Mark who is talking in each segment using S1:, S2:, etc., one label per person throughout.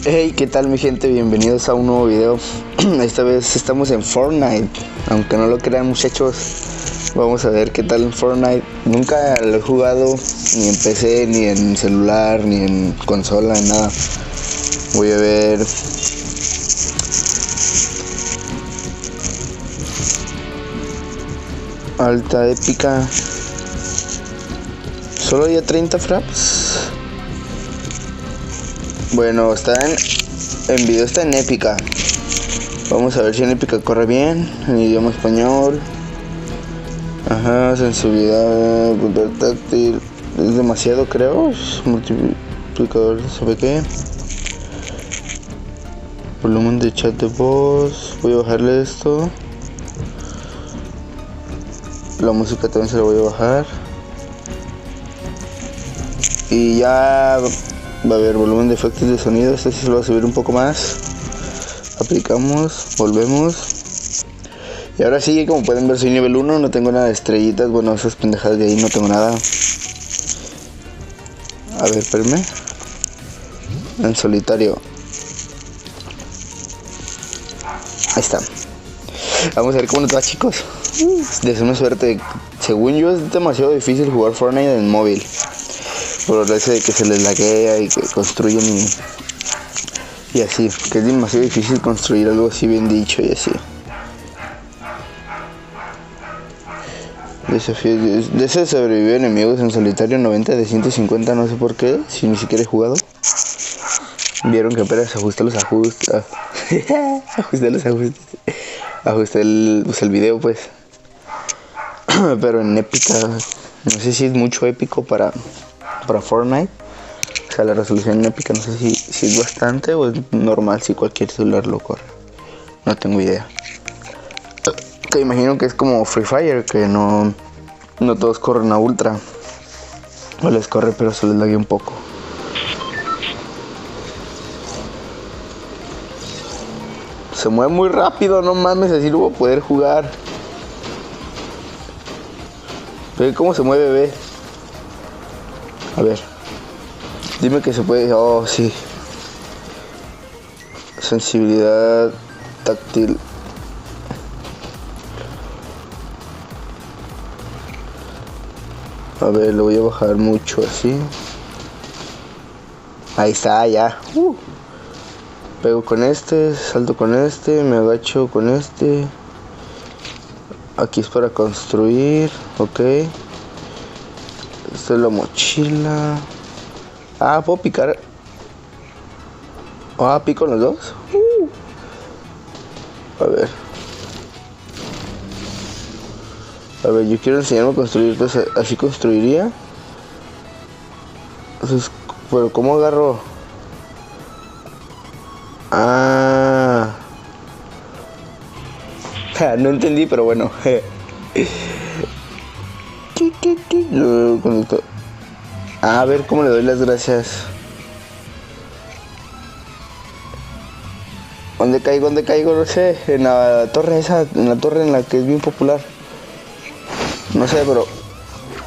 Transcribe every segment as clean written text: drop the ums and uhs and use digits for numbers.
S1: Hey, ¿qué tal mi gente? Bienvenidos a un nuevo video. Esta vez estamos en Fortnite. Aunque no lo crean, muchachos, vamos a ver qué tal en Fortnite. Nunca lo he jugado ni en PC, ni en celular, ni en consola, ni nada. Voy a ver. Alta épica. Solo ya 30 fraps. Bueno, en video está en épica. Vamos a ver si en épica corre bien. En idioma español. Ajá, sensibilidad, control táctil. Es demasiado, creo. Multiplicador, ¿sabe qué? Volumen de chat de voz. Voy a bajarle esto. La música también se la voy a bajar. Y ya va a haber volumen de efectos de sonido. Este sí se lo va a subir un poco más. Aplicamos, volvemos. Y ahora sí, como pueden ver, soy nivel 1. No tengo nada de estrellitas. Bueno, esas pendejadas de ahí no tengo nada. A ver, espérame. En solitario. Ahí está. Vamos a ver cómo nos va, chicos. Deseo una suerte. Según yo, es demasiado difícil jugar Fortnite en móvil. Por eso de que se les laguea y que construyen y así. Que es demasiado difícil construir algo así bien dicho y así. Desafíos de ese sobrevivió enemigos en solitario 90 de 150, no sé por qué, si ni siquiera he jugado. Vieron que apenas ajusté los ajustes. Ajusté los ajustes. Ajusté el video pues. Pero en épica, no sé si es mucho épico para Fortnite. O sea, la resolución en épica no sé si es bastante o es normal si cualquier celular lo corre. No tengo idea. Te imagino que es como Free Fire, que no todos corren a ultra. O les corre pero se les laguea un poco. Se mueve muy rápido, no mames, así lo voy a poder jugar. Ve cómo se mueve, ve. A ver. Dime que se puede. Oh, sí. Sensibilidad táctil. A ver, lo voy a bajar mucho así. Ahí está, ya. Pego con este, salto con este, me agacho con este. Aquí es para construir, ok. Esta es la mochila. Ah, ¿puedo picar? Ah, ¿pico los dos? A ver, yo quiero enseñarme a construir, entonces así construiría. Entonces, pero ¿cómo agarro? Ah, no entendí, pero bueno. A ver cómo le doy las gracias. ¿Dónde caigo? No sé. En la torre esa, en la torre en la que es bien popular. No sé, pero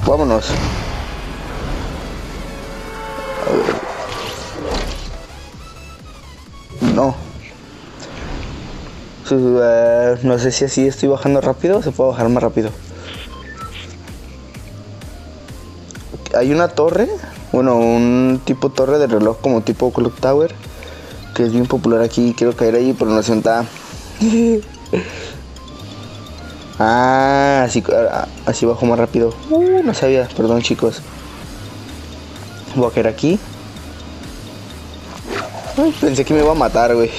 S1: vámonos. A ver. No. No sé si así estoy bajando rápido o se puede bajar más rápido. Hay una torre, bueno, un tipo torre de reloj como tipo Clock Tower, que es bien popular aquí. Quiero caer ahí, pero no sienta. Ah, así bajo más rápido. No sabía, perdón chicos. Voy a caer aquí. Ay, pensé que me iba a matar, güey.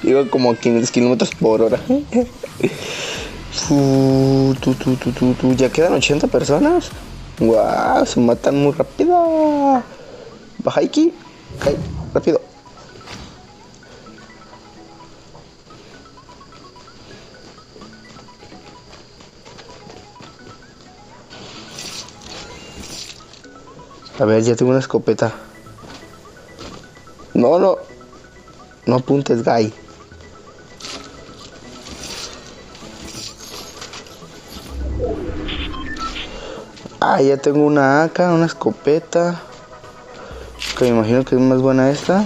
S1: Iba como a 500 kilómetros por hora. Ya quedan 80 personas. Wow, se matan muy rápido. Baja aquí. Cae, rápido. A ver, ya tengo una escopeta. No apuntes, guy. Ah, ya tengo una AK, una escopeta. Que me imagino que es más buena esta.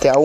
S1: Te a uno